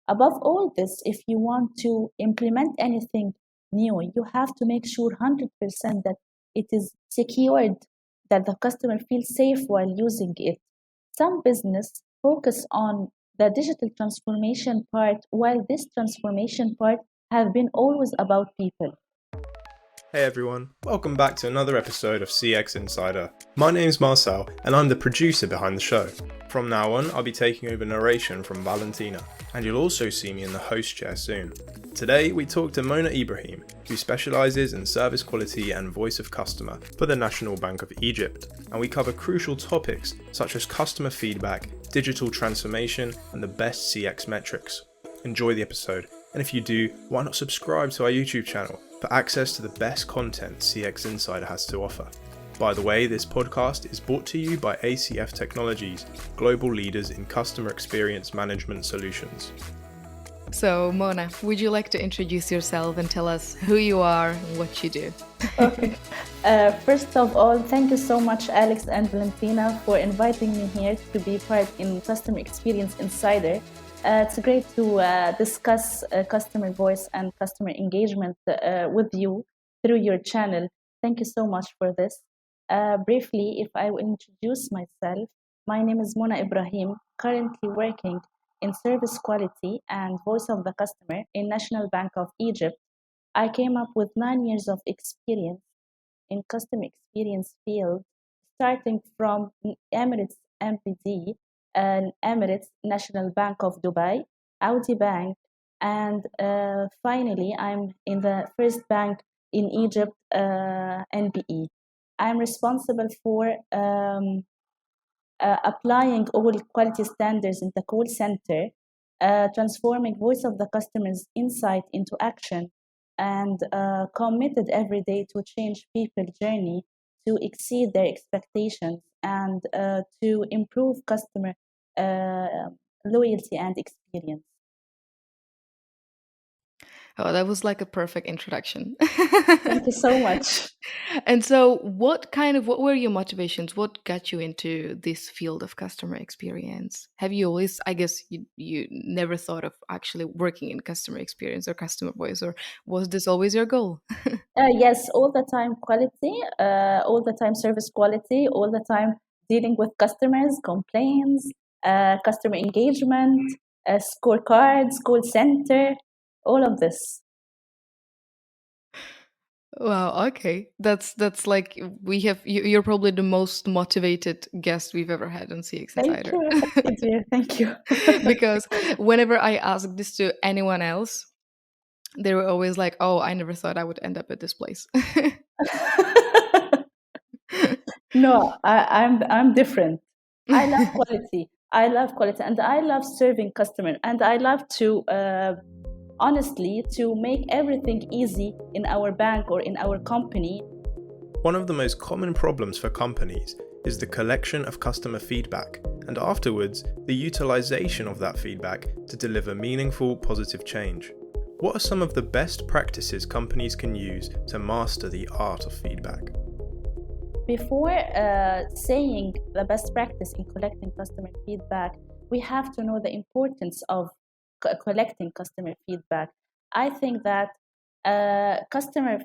Above all this, if you want to implement anything new, you have to make sure 100% that it is secured, that the customer feels safe while using it. Some business focus on the digital transformation part, while this transformation part have been always about people. Hey everyone, welcome back to another episode of CX Insider. My name's Marcel and I'm the producer behind the show. From now on, I'll be taking over narration from Valentina, and you'll also see me in the host chair soon. Today, we talk to Mona Ibrahim, who specialises in service quality and voice of customer for the National Bank of Egypt, and we cover crucial topics such as customer feedback, digital transformation, and the best CX metrics. Enjoy the episode, and if you do, why not subscribe to our YouTube channel for access to the best content CX Insider has to offer. By the way, this podcast is brought to you by ACF Technologies, global leaders in customer experience management solutions. So, Mona, would you like to introduce yourself and tell us who you are and what you do? Okay. First of all, thank you so much, Alex and Valentina, for inviting me here to be part in Customer Experience Insider. It's great to discuss customer voice and customer engagement with you through your channel. Thank you so much for this. Briefly, if I will introduce myself, my name is Mona Ibrahim, currently working in service quality and voice of the customer in National Bank of Egypt. I came up with 9 years of experience in customer experience field, starting from Emirates MPD and Emirates National Bank of Dubai, Audi Bank, and finally I'm in the first bank in Egypt, NBE. I'm responsible for applying all quality standards in the call center, transforming voice of the customer's insight into action, and committed every day to change people's journey to exceed their expectations and to improve customer loyalty and experience. Oh, that was like a perfect introduction. Thank you so much. And so, what were your motivations? What got you into this field of customer experience? Have you always, I guess, you never thought of actually working in customer experience or customer voice, or was this always your goal? Yes, all the time quality, all the time service quality, all the time dealing with customers, complaints, customer engagement, scorecards, call center, all of this. Wow, okay. That's like you're probably the most motivated guest we've ever had on CX Thank Insider. you. Thank you, dear. Thank you. Because whenever I ask this to anyone else, they were always like, "Oh, I never thought I would end up at this place." No, I'm different. I love quality. I love quality, and I love serving customer, and I love to honestly to make everything easy in our bank or in our company. One of the most common problems for companies is the collection of customer feedback, and afterwards, the utilization of that feedback to deliver meaningful, positive change. What are some of the best practices companies can use to master the art of feedback? Before saying the best practice in collecting customer feedback, we have to know the importance of collecting customer feedback. I think that customer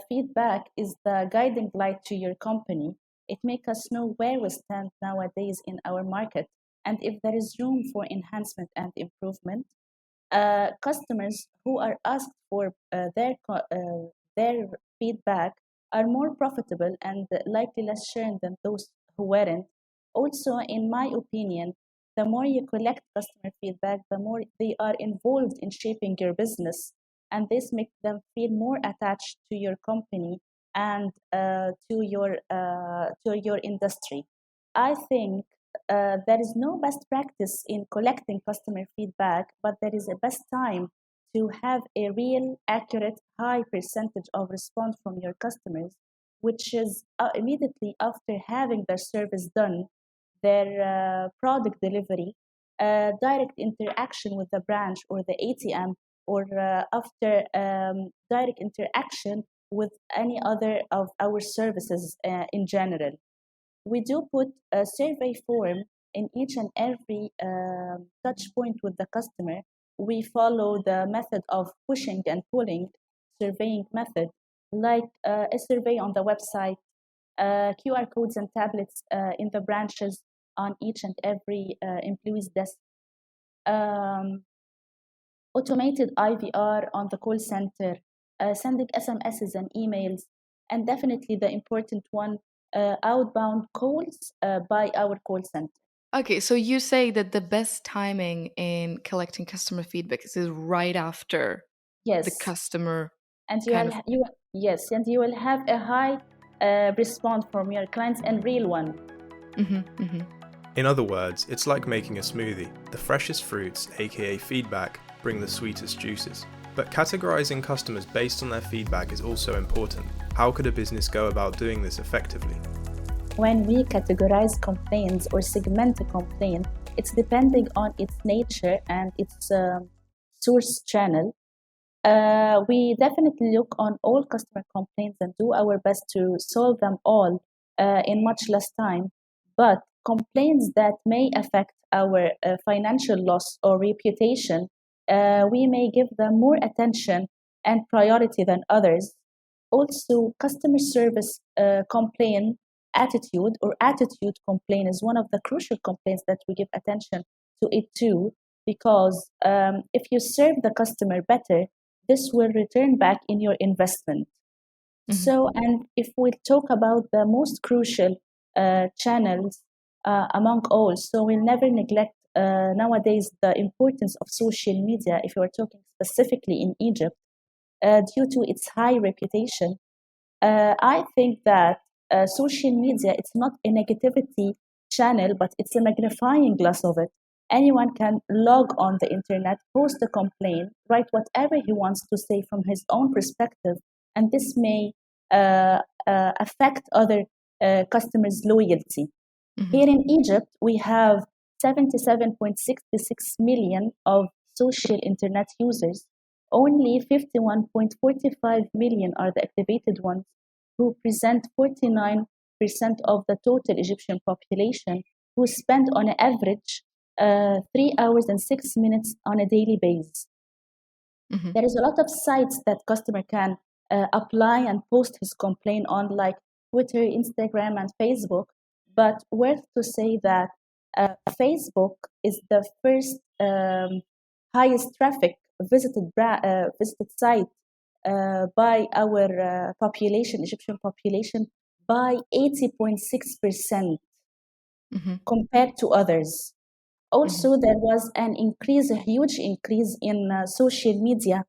feedback is the guiding light to your company. It makes us know where we stand nowadays in our market and if there is room for enhancement and improvement. Customers who are asked for their feedback are more profitable and likely less sharing than those who weren't. Also, in my opinion, the more you collect customer feedback, the more they are involved in shaping your business, and this makes them feel more attached to your company and to your industry. I think there is no best practice in collecting customer feedback, but there is a best time to have a real, accurate, high percentage of response from your customers, which is immediately after having their service done, their product delivery, direct interaction with the branch or the ATM, or after direct interaction with any other of our services in general. We do put a survey form in each and every touch point with the customer we follow the method of pushing and pulling surveying method, like a survey on the website, QR codes and tablets in the branches on each and every employee's desk, um, automated IVR on the call center, sending SMSs and emails, and definitely the important one, outbound calls by our call center. Okay, so you say that the best timing in collecting customer feedback is right after the Yes, customer and kind of. yes, and you will have a high response from your clients and real one. In other words, it's like making a smoothie. The freshest fruits, aka feedback, bring the sweetest juices. But categorising customers based on their feedback is also important. How could a business go about doing this effectively? When we categorize complaints or segment a complaint, it's depending on its nature and its source channel. We definitely look on all customer complaints and do our best to solve them all in much less time. But complaints that may affect our financial loss or reputation, we may give them more attention and priority than others. Also, customer service complaint attitude or attitude complaint is one of the crucial complaints that we give attention to it too, because if you serve the customer better, this will return back in your investment. So, and if we talk about the most crucial channels among all, so we'll never neglect nowadays the importance of social media if you are talking specifically in Egypt, due to its high reputation. I think that social media, it's not a negativity channel, but it's a magnifying glass of it. Anyone can log on the internet, post a complaint, write whatever he wants to say from his own perspective, and this may affect other customers' loyalty. Here in Egypt, we have 77.66 million of social internet users. Only 51.45 million are the activated ones, who present 49% of the total Egyptian population, who spend on average 3 hours and 6 minutes on a daily basis. There is a lot of sites that customer can apply and post his complaint on, like Twitter, Instagram, and Facebook. But worth to say that Facebook is the first highest traffic visited site by our population, Egyptian population, by 80.6% compared to others. Also, there was an increase, a huge increase in social media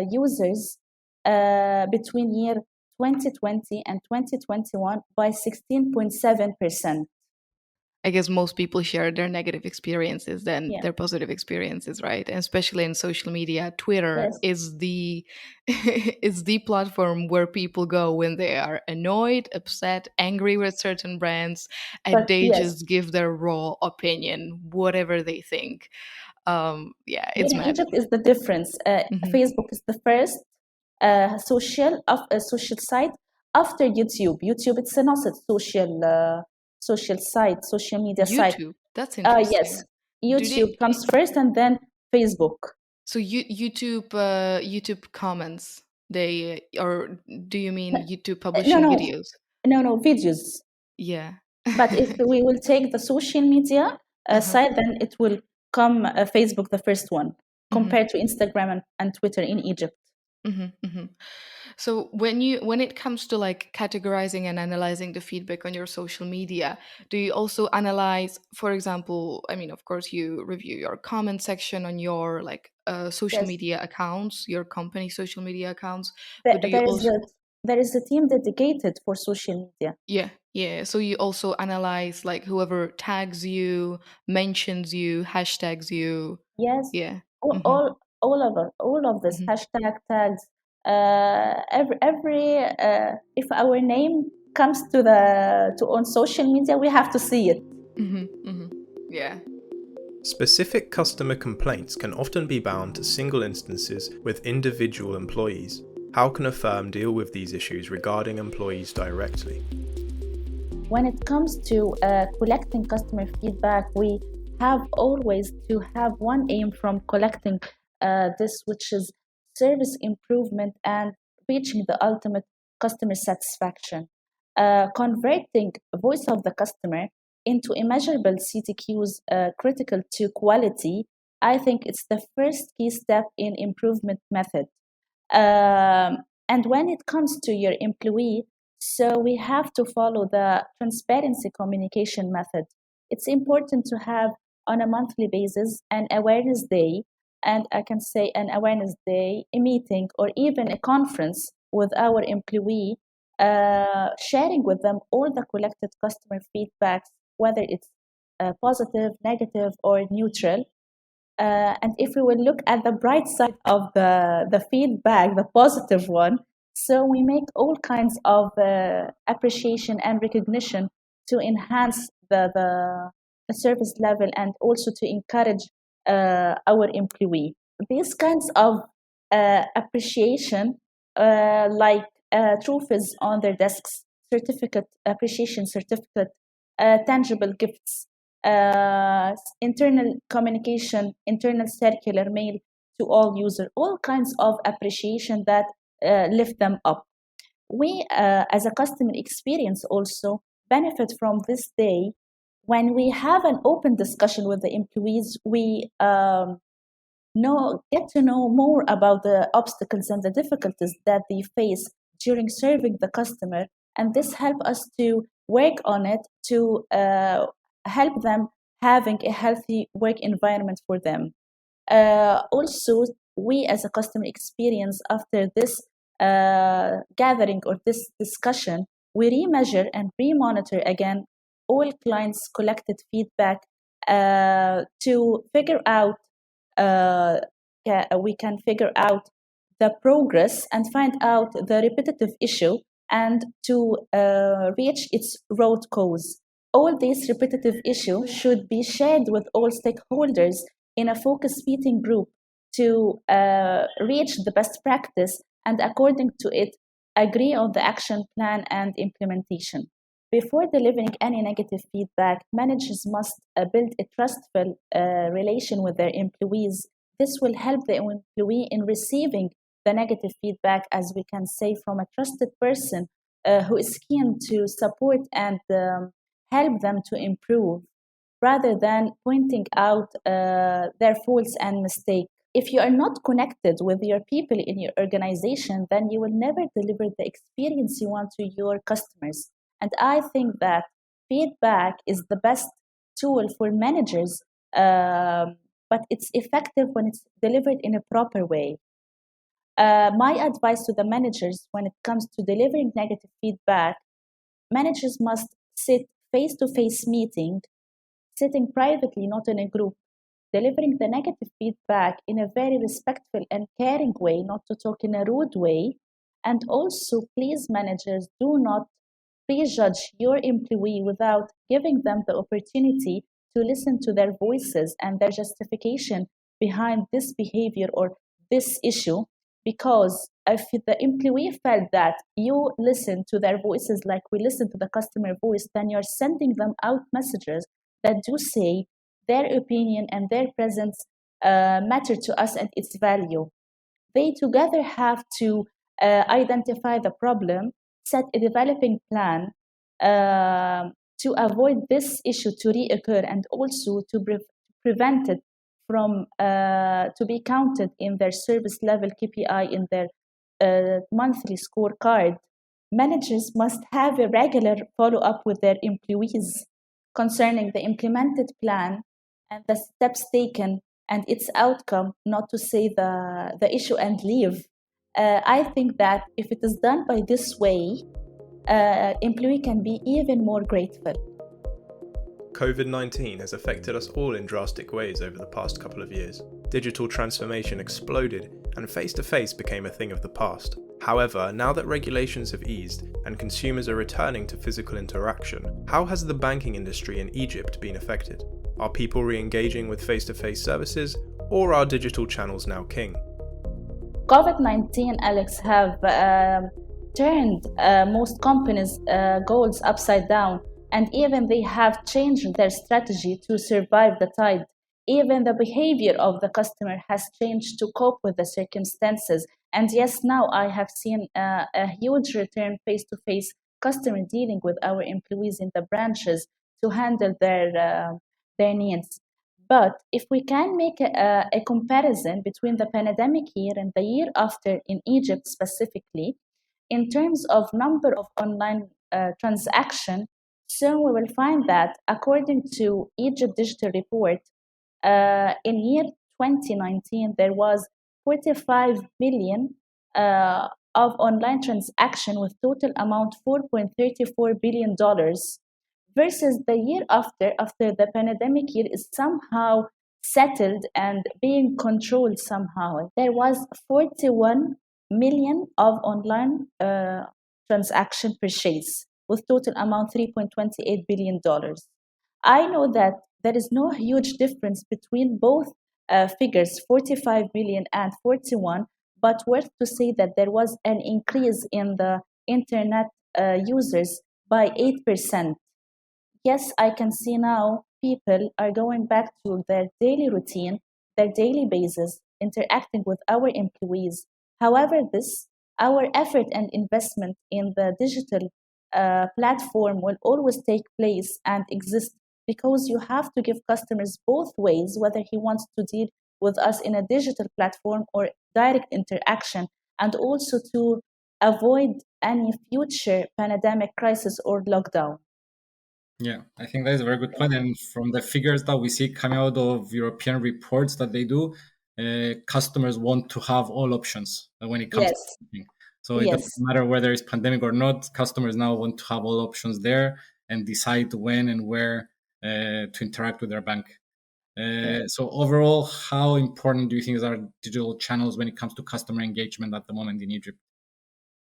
users between year 2020 and 2021 by 16.7%. I guess most people share their negative experiences than Yeah. their positive experiences, right? And especially in social media, Twitter Yes. is the is the platform where people go when they are annoyed, upset, angry with certain brands, and But they yes, just give their raw opinion, whatever they think. Yeah, here it's in mad. Egypt is the difference. Facebook is the first social site after YouTube. YouTube, it's not a social site, social media site. YouTube, that's Yes, interesting. Do YouTube they? comes first and then Facebook. So YouTube comments. They or do you mean YouTube No, publishing no, videos? no, videos. Yeah. But if we will take the social media Uh-huh. side, then it will come Facebook, the first one, compared to Instagram and Twitter in Egypt. So when it comes to like categorizing and analyzing the feedback on your social media, do you also analyze, for example, I mean, of course, you review your comment section on your like social Yes, media accounts, your company social media accounts, there, but do you there is also? a there is a team dedicated for social media. Yeah. So you also analyze like whoever tags you, mentions you, hashtags you. Yes, Yeah. all Mm-hmm. all, all of this Mm-hmm. hashtag tags. Every if our name comes to on social media, we have to see it. Mm-hmm. Mm-hmm. Yeah. Specific customer complaints can often be bound to single instances with individual employees. How can a firm deal with these issues regarding employees directly? When it comes to collecting customer feedback, we have always to have one aim from collecting this, which is service improvement and reaching the ultimate customer satisfaction. Converting voice of the customer into immeasurable CTQs critical to quality, I think it's the first key step in improvement method. And when it comes to your employee, so we have to follow the transparency communication method. It's important to have on a monthly basis an awareness day, and I can say an awareness day, a meeting, or even a conference with our employee, sharing with them all the collected customer feedbacks, whether it's positive, negative, or neutral. And if we will look at the bright side of the feedback, the positive one, so we make all kinds of appreciation and recognition to enhance the service level and also to encourage our employee. These kinds of appreciation, like trophies on their desks, certificate, appreciation certificate, tangible gifts, internal communication, internal circular mail to all users, all kinds of appreciation that lift them up. We, as a customer experience, also benefit from this day. When we have an open discussion with the employees, we get to know more about the obstacles and the difficulties that they face during serving the customer, and this help us to work on it to help them having a healthy work environment for them. Also, we as a customer experience, after this gathering or this discussion, we remeasure and re-monitor again all clients' collected feedback to figure out, we can figure out the progress and find out the repetitive issue and to reach its root cause. All these repetitive issues should be shared with all stakeholders in a focus meeting group to reach the best practice and according to it, agree on the action plan and implementation. Before delivering any negative feedback, managers must build a trustful relation with their employees. This will help the employee in receiving the negative feedback, as we can say, from a trusted person who is keen to support and help them to improve, rather than pointing out their faults and mistakes. If you are not connected with your people in your organization, then you will never deliver the experience you want to your customers. And I think that feedback is the best tool for managers, but it's effective when it's delivered in a proper way. My advice to the managers when it comes to delivering negative feedback, managers must sit face-to-face meeting, sitting privately, not in a group, delivering the negative feedback in a very respectful and caring way, not to talk in a rude way. And also, please, managers, do not prejudge your employee without giving them the opportunity to listen to their voices and their justification behind this behavior or this issue. Because if the employee felt that you listen to their voices like we listen to the customer voice, then you're sending them out messages that do say their opinion and their presence matter to us and its value. They together have to identify the problem, set a developing plan to avoid this issue to reoccur and also to prevent it from to be counted in their service level KPI in their monthly scorecard. Managers must have a regular follow-up with their employees concerning the implemented plan and the steps taken and its outcome, not to say the issue and leave. I think that if it is done by this way, employee can be even more grateful. COVID-19 has affected us all in drastic ways over the past couple of years. Digital transformation exploded and face-to-face became a thing of the past. However, now that regulations have eased and consumers are returning to physical interaction, how has the banking industry in Egypt been affected? Are people re-engaging with face-to-face services, or are digital channels now king? COVID-19, Alex, have turned most companies' goals upside down. And even they have changed their strategy to survive the tide. Even the behavior of the customer has changed to cope with the circumstances. And yes, now I have seen a huge return face to face customer dealing with our employees in the branches to handle their needs. But if we can make a comparison between the pandemic year and the year after in Egypt specifically, in terms of number of online transaction, so we will find that according to Egypt Digital Report, in year 2019, there was 45 million of online transaction with total amount $4.34 billion versus the year after the pandemic year is somehow settled and being controlled somehow. There was 41 million of online transaction purchase with total amount $3.28 billion. I know that there is no huge difference between both figures, 45 million and 41, but worth to say that there was an increase in the internet users by 8%. Yes, I can see now people are going back to their daily routine, their daily basis, interacting with our employees. However, our effort and investment in the digital platform will always take place and exist because you have to give customers both ways, whether he wants to deal with us in a digital platform or direct interaction, and also to avoid any future pandemic crisis or lockdown. Yeah, I think that is a very good point. And from the figures that we see coming out of European reports that they do, customers want to have all options when it comes to Yes, banking. So it doesn't yes. matter whether it's pandemic or not. Customers now want to have all options there and decide when and where to interact with their bank. So overall, how important do you think are digital channels when it comes to customer engagement at the moment in Egypt?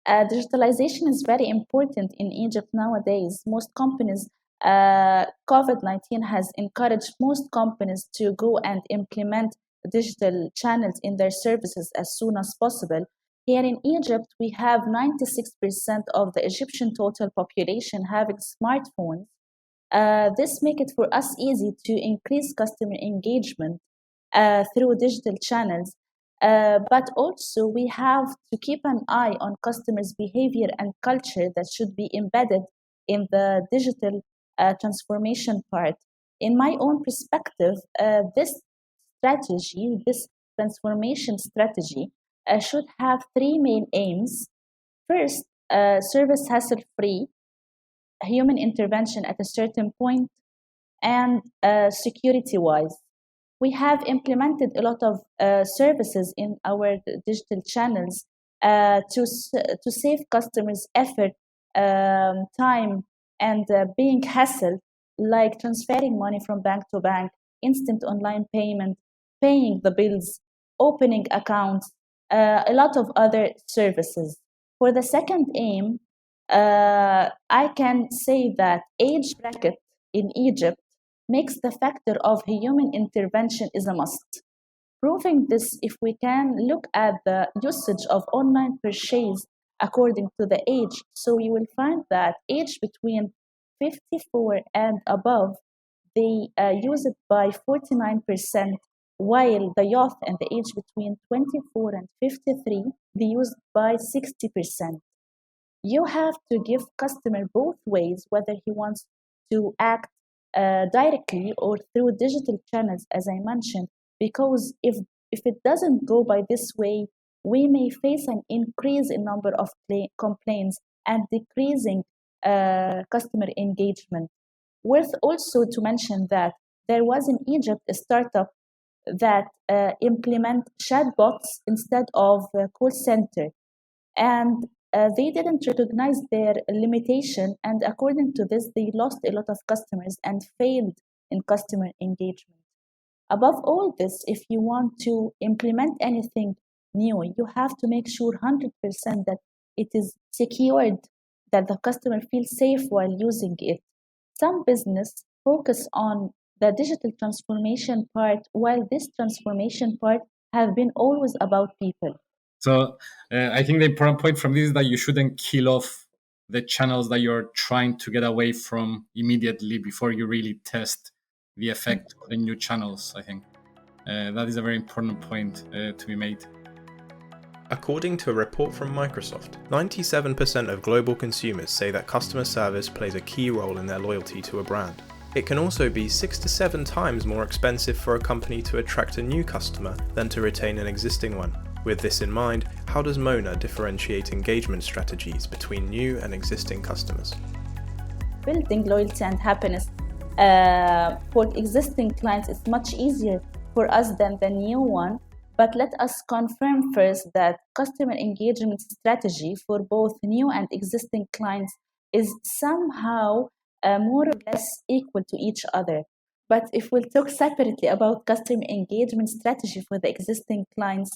Digitalization is very important in Egypt nowadays. Most companies, COVID 19 has encouraged most companies to go and implement digital channels in their services as soon as possible. Here in Egypt, we have 96% of the Egyptian total population having smartphones. This make it for us easy to increase customer engagement through digital channels. But also, we have to keep an eye on customers' behavior and culture that should be embedded in the digital transformation part. In my own perspective, this transformation strategy, should have three main aims. First, service hassle free, human intervention at a certain point, and security wise. We have implemented a lot of services in our digital channels to save customers effort, time, and being hassled, like transferring money from bank to bank, instant online payment, paying the bills, opening accounts, a lot of other services. For the second aim, I can say that age bracket in Egypt makes the factor of human intervention is a must. Proving this, if we can look at the usage of online purchase according to the age, so you will find that age between 54 and above, they use it by 49%, while the youth and the age between 24 and 53, they use it by 60%. You have to give customer both ways, whether he wants to act directly or through digital channels, as I mentioned, because if it doesn't go by this way, we may face an increase in number of complaints and decreasing customer engagement. Worth also to mention that there was in Egypt a startup that implement chatbots instead of call center, and they didn't recognize their limitation, and according to this they lost a lot of customers and failed in customer engagement. Above all this, if you want to implement anything new, you have to make sure 100% that it is secured, that the customer feels safe while using it. Some business focus on the digital transformation part, while this transformation part have been always about people. So I think the important point from this is that you shouldn't kill off the channels that you're trying to get away from immediately before you really test the effect of the new channels. I think that is a very important point to be made. According to a report from Microsoft, 97% of global consumers say that customer service plays a key role in their loyalty to a brand. It can also be 6 to 7 times more expensive for a company to attract a new customer than to retain an existing one. With this in mind, how does Mona differentiate engagement strategies between new and existing customers? Building loyalty and happiness for existing clients is much easier for us than the new one. But let us confirm first that customer engagement strategy for both new and existing clients is somehow more or less equal to each other. But if we'll talk separately about customer engagement strategy for the existing clients,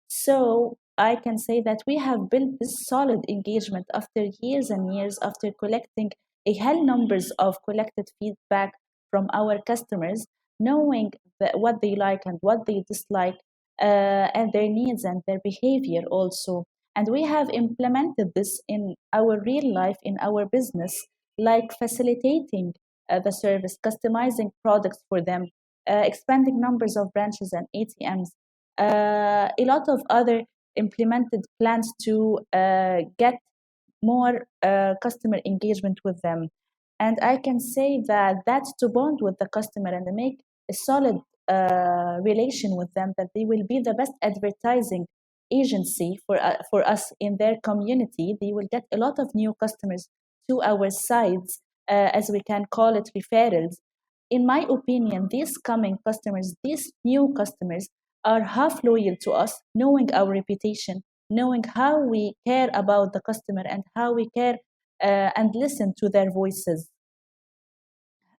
so I can say that we have built this solid engagement after years and years after collecting a high numbers of collected feedback from our customers, knowing what they like and what they dislike, and their needs and their behavior also. And we have implemented this in our real life, in our business, like facilitating the service, customizing products for them, expanding numbers of branches and ATMs, a lot of other implemented plans to get more customer engagement with them. And I can say that that's to bond with the customer and make a solid relation with them, that they will be the best advertising agency for us in their community. They will get a lot of new customers to our sites, as we can call it, referrals. In my opinion, these coming customers, these new customers, are half loyal to us, knowing our reputation, knowing how we care about the customer and how we care and listen to their voices.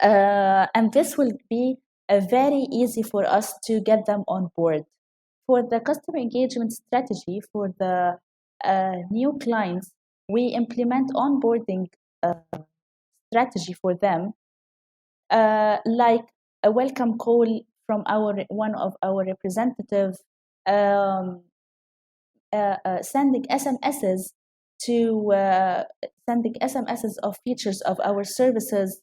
And this will be very easy for us to get them on board. For the customer engagement strategy for the new clients, we implement onboarding strategy for them, like a welcome call from one of our representatives, sending SMSs of features of our services,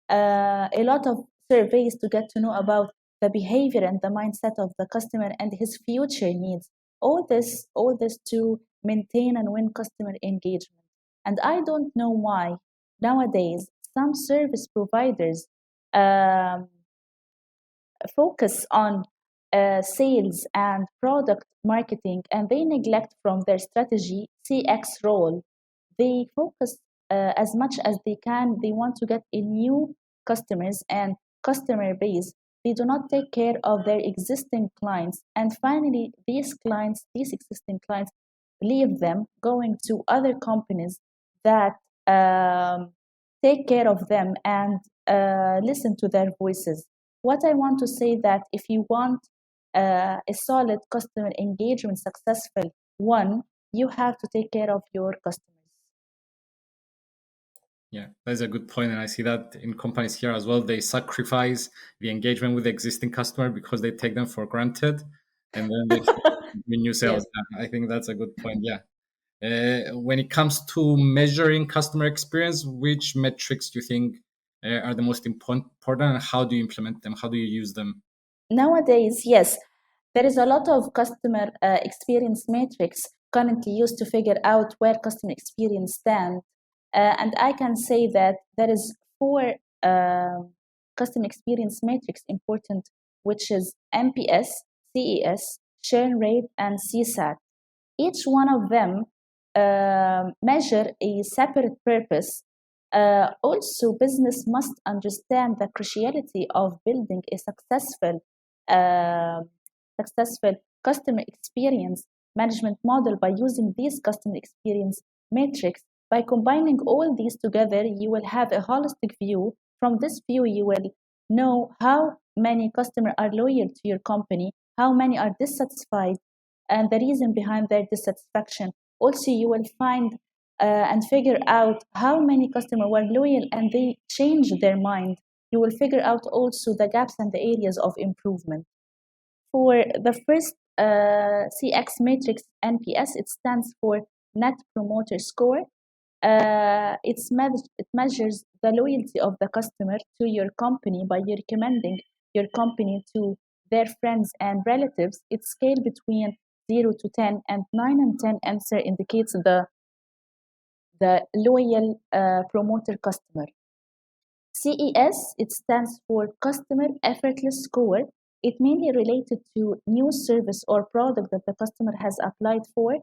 a lot of surveys to get to know about the behavior and the mindset of the customer and his future needs. All this to maintain and win customer engagement. And I don't know why nowadays some service providers focus on sales and product marketing, and they neglect from their strategy CX role. They focus as much as they can. They want to get a new customers and customer base. They do not take care of their existing clients. And finally, these existing clients, leave them going to other companies that take care of them and listen to their voices. What I want to say that if you want a solid customer engagement successful one, you have to take care of your customers. Yeah, that's a good point. And I see that in companies here as well, they sacrifice the engagement with the existing customer because they take them for granted. And then they win new sales. Yes. I think that's a good point. Yeah. When it comes to measuring customer experience, which metrics do you think are the most important, and how do you implement them? How do you use them? Nowadays, yes, there is a lot of customer experience metrics currently used to figure out where customer experience stands. And I can say that there is 4 customer experience metrics important, which is NPS, CES, churn rate, and CSAT. Each one of them measure a separate purpose. Also, business must understand the cruciality of building a successful customer experience management model by using these customer experience metrics. By combining all these together, you will have a holistic view. From this view, you will know how many customers are loyal to your company, how many are dissatisfied, and the reason behind their dissatisfaction. Also, you will find and figure out how many customers were loyal and they changed their mind. You will figure out also the gaps and the areas of improvement. For the first CX matrix, NPS, it stands for Net Promoter Score. It measures the loyalty of the customer to your company by you recommending your company to their friends and relatives. Its scale between 0 to 10, and 9 and 10 answer indicates the loyal promoter customer. CES, it stands for Customer Effortless Score. It mainly related to new service or product that the customer has applied for.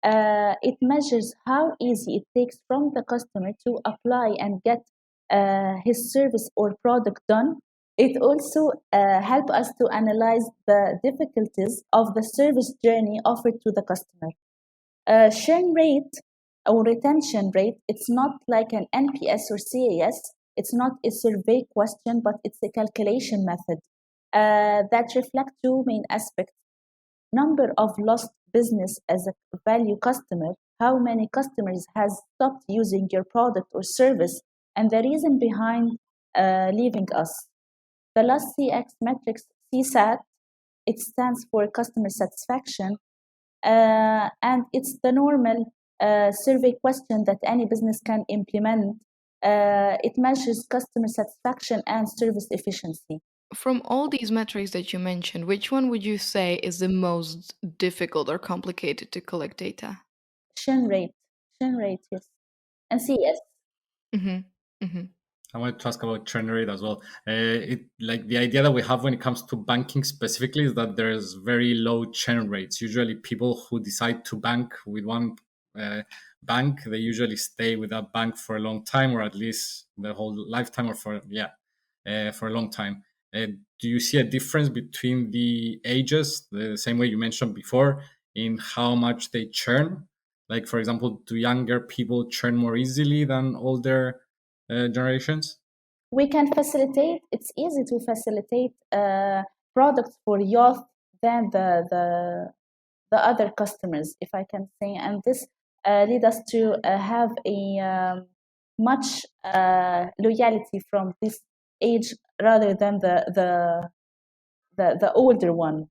It measures how easy it takes from the customer to apply and get his service or product done. It also helps us to analyze the difficulties of the service journey offered to the customer. Churn rate or retention rate, it's not like an NPS or CAS. It's not a survey question, but it's a calculation method that reflects two main aspects. Number of lost business as a value customer, how many customers has stopped using your product or service, and the reason behind leaving us. The last CX metrics, CSAT, it stands for customer satisfaction, and it's the normal survey question that any business can implement. It measures customer satisfaction and service efficiency. From all these metrics that you mentioned, which one would you say is the most difficult or complicated to collect data? Churn rate, yes, and CS. Mm-hmm. Mm-hmm. I wanted to ask about churn rate as well. Like the idea that we have when it comes to banking specifically is that there's very low churn rates. Usually, people who decide to bank with one bank, they usually stay with that bank for a long time, or at least their whole lifetime, or for a long time. Do you see a difference between the ages, the same way you mentioned before, in how much they churn? Like, for example, do younger people churn more easily than older generations? We can facilitate, it's easy to facilitate products for youth than the other customers, if I can say. And this lead us to have a much loyalty from this age rather than the older one.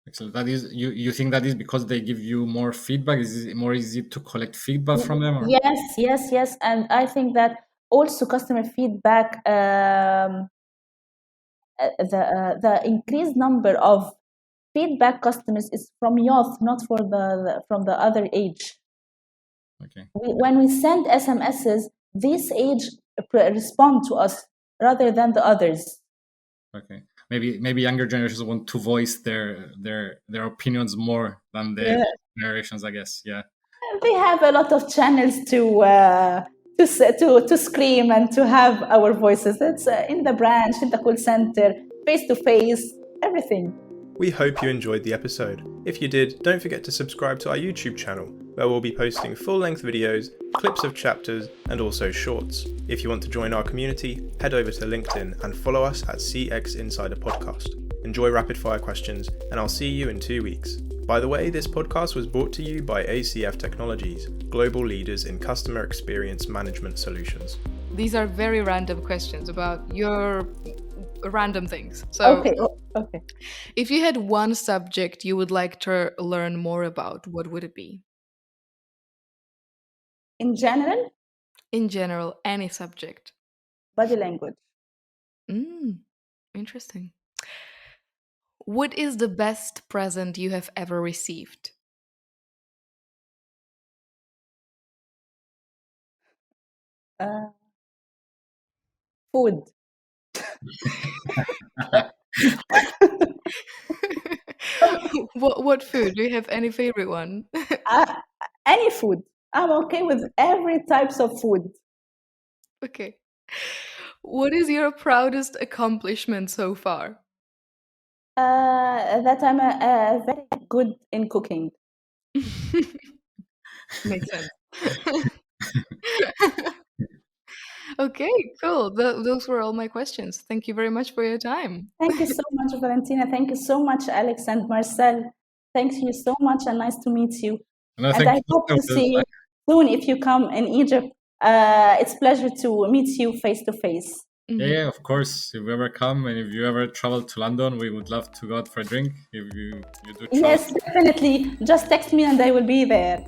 Excellent. That is, you think that is because they give you more feedback? Is it more easy to collect feedback from them? Or? Yes. And I think that also customer feedback, the increased number of feedback customers is from youth, not from the other age. Okay. When we send SMSs, this age respond to us rather than the others. Okay. Maybe younger generations want to voice their opinions more than the generations, I guess. Yeah. They have a lot of channels to scream and to have our voices. It's in the branch, in the call center, face to face, everything. We hope you enjoyed the episode. If you did, don't forget to subscribe to our YouTube channel, where we'll be posting full-length videos, clips of chapters, and also shorts. If you want to join our community, head over to LinkedIn and follow us at CX Insider Podcast. Enjoy rapid-fire questions, and I'll see you in 2 weeks. By the way, this podcast was brought to you by ACF Technologies, global leaders in customer experience management solutions. These are very random questions about your random things. So, okay. If you had one subject you would like to learn more about, what would it be? In general? In general, any subject. Body language. Interesting. What is the best present you have ever received? Food. What food? Do you have any favorite one? Any food. I'm okay with every types of food. Okay. What is your proudest accomplishment so far? That I'm very good in cooking. Makes sense. Okay, cool. Those were all my questions. Thank you very much for your time. Thank you so much, Valentina. Thank you so much, Alex and Marcel. Thank you so much and nice to meet you. No, and I hope to see you soon if you come in Egypt. It's a pleasure to meet you face to face. Yeah, of course. If you ever come and if you ever travel to London, we would love to go out for a drink. If you do travel. Yes, definitely. Just text me and I will be there.